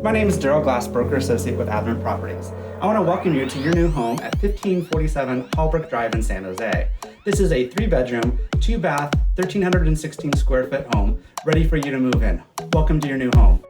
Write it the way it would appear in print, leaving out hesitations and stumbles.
My name is Daryl Glass, broker associate with Advent Properties. I want to welcome you to your new home at 1547 Hallbrook Drive in San Jose. This is a 3-bedroom, 2-bath, 1,316 square foot home ready for you to move in. Welcome to your new home.